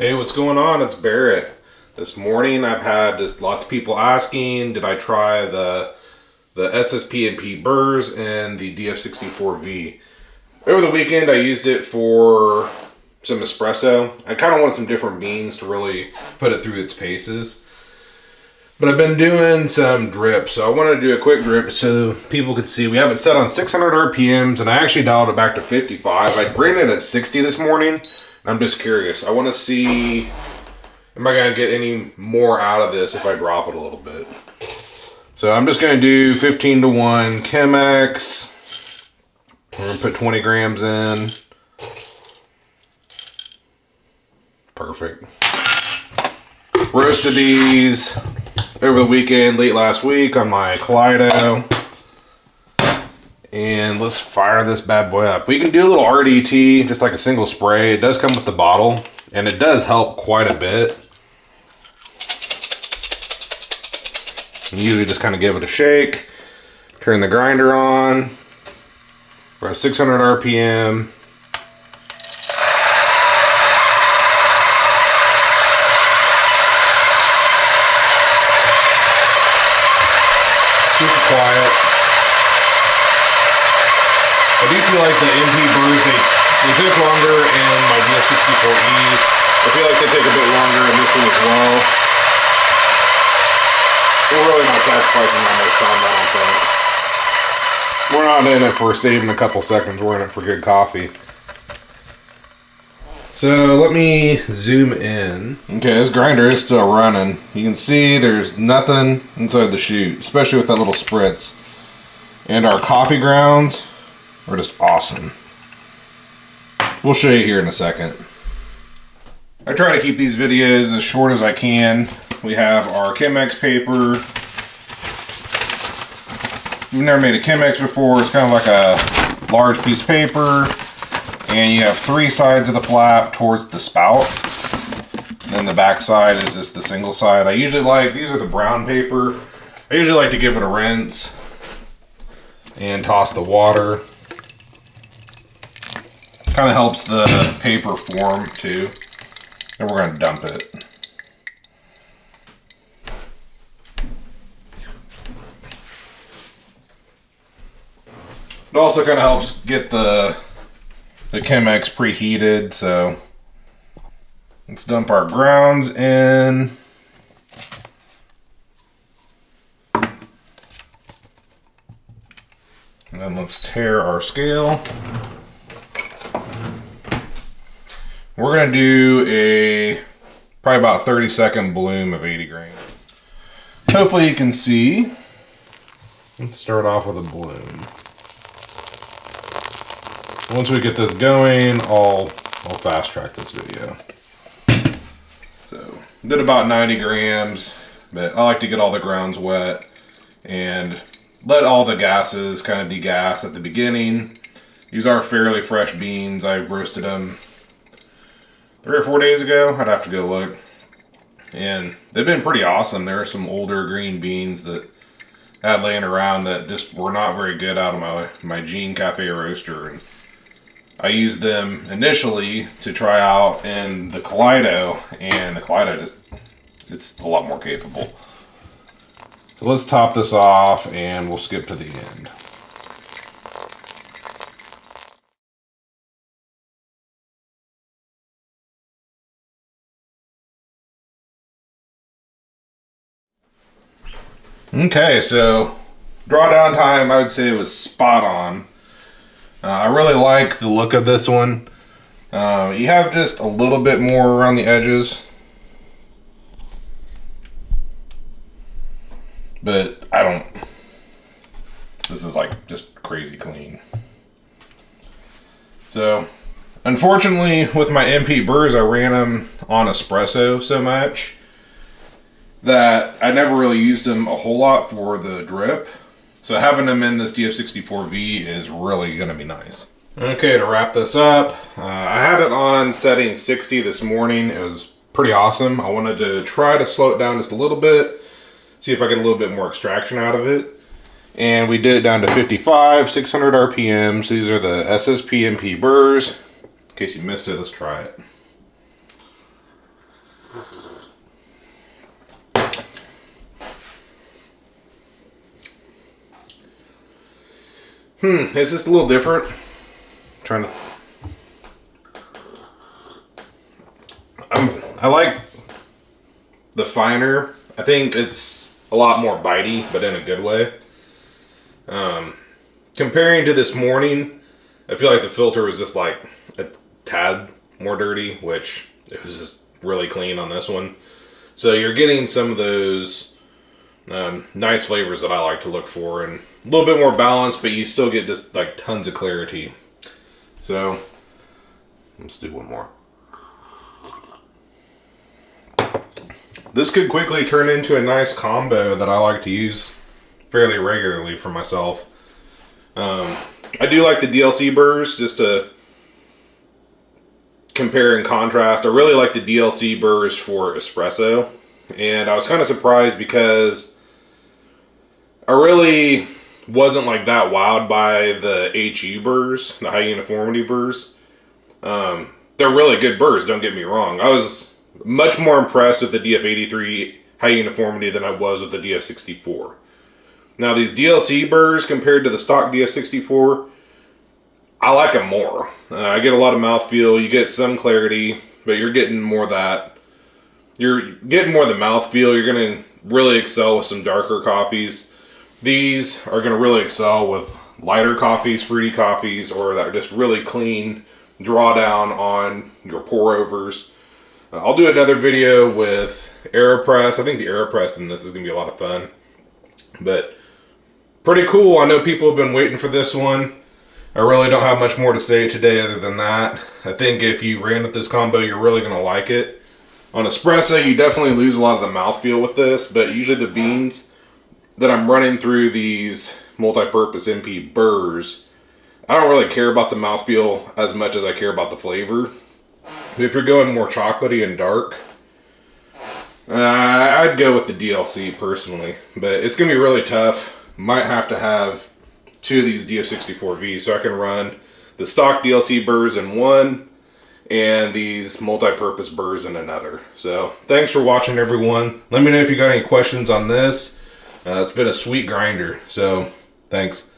Hey, what's going on? It's Barrett. This morning I've had just lots of people asking, did I try the SSP burrs and the DF64V. Over the weekend I used it for some espresso. I kind of want some different beans to really put it through its paces. But I've been doing some drip, so I wanted to do a quick drip so people could see. We have it set on 600 RPMs, and I actually dialed it back to 55. I ran it at 60 this morning. I'm just curious. I want to see, am I going to get any more out of this if I drop it a little bit? So I'm just going to do 15 to 1 Chemex. We're going to put 20 grams in. Perfect. Roasted these over the weekend, late last week on my Kaleido. And let's fire this bad boy up. We can do a little RDT, just like a single spray. It does come with the bottle, and it does help quite a bit. And usually just kind of give it a shake. Turn the grinder on. We're at 600 RPM. Super quiet. I do feel like the MP burrs, they took longer in my DF64E. I feel like they take a bit longer in this one as well. We're really not sacrificing that much time, I don't think. We're not in it for saving a couple seconds, we're in it for good coffee. So let me zoom in. Okay, this grinder is still running. You can see there's nothing inside the chute, especially with that little spritz. And our coffee grounds are just awesome. We'll show you here in a second. I try to keep these videos as short as I can. We have our Chemex paper. If you've never made a Chemex before, it's kind of like a large piece of paper. And you have 3 sides of the flap towards the spout. And then the back side is just the single side. I usually like, these are the brown paper. I usually like to give it a rinse and toss the water. Kind of helps the paper form too. Then we're going to dump it. It also kind of helps get the Chemex preheated, so let's dump our grounds in. And then let's tare our scale. We're going to do probably about a 30-second bloom of 80 grain. Hopefully you can see. Let's start off with a bloom. Once we get this going, I'll fast track this video. So, did about 90 grams, but I like to get all the grounds wet and let all the gases kind of degas at the beginning. These are fairly fresh beans. I roasted them 3 or 4 days ago. I'd have to go look. And they've been pretty awesome. There are some older green beans that I had laying around that just were not very good out of my Gene Cafe roaster. And I used them initially to try out in the Kaleido, and the Kaleido it's a lot more capable. So let's top this off and we'll skip to the end. Okay, so drawdown time, I would say it was spot on. I really like the look of this one. You have just a little bit more around the edges, but this is like just crazy clean. So unfortunately with my MP burrs, I ran them on espresso so much that I never really used them a whole lot for the drip. So having them in this DF64V is really going to be nice. Okay, to wrap this up, I had it on setting 60 this morning. It was pretty awesome. I wanted to try to slow it down just a little bit, see if I get a little bit more extraction out of it. And we did it down to 55, 600 RPMs. These are the SSP Multi Purpose. In case you missed it, let's try it. Is this a little different? Trying to. I like the finer. I think it's a lot more bitey, but in a good way. Comparing to this morning, I feel like the filter was just like a tad more dirty, which it was just really clean on this one. So you're getting some of those nice flavors that I like to look for, and a little bit more balance, but you still get just like tons of clarity. So let's do one more. This could quickly turn into a nice combo that I like to use fairly regularly for myself. I do like the DLC burrs, just to compare and contrast. I really like the DLC burrs for espresso, and I was kind of surprised because I really wasn't like that wowed by the HU burrs, the high uniformity burrs. They're really good burrs, don't get me wrong. I was much more impressed with the DF83 high uniformity than I was with the DF64. Now these DLC burrs compared to the stock DF64, I like them more. I get a lot of mouthfeel, you get some clarity, but you're getting more that. You're getting more of the mouthfeel. You're going to really excel with some darker coffees. These are going to really excel with lighter coffees, fruity coffees, or that are just really clean drawdown on your pour overs. I'll do another video with AeroPress. I think the AeroPress in this is going to be a lot of fun. But pretty cool. I know people have been waiting for this one. I really don't have much more to say today other than that. I think if you ran with this combo, you're really going to like it. On espresso, you definitely lose a lot of the mouthfeel with this, but usually the beans that I'm running through these multi-purpose MP burrs, I don't really care about the mouthfeel as much as I care about the flavor. If you're going more chocolatey and dark, I'd go with the DLC personally, but it's going to be really tough. Might have to have two of these DF64V so I can run the stock DLC burrs in one and these multi-purpose burrs in another. So thanks for watching, everyone. Let me know if you got any questions on this. It's been a sweet grinder, so thanks.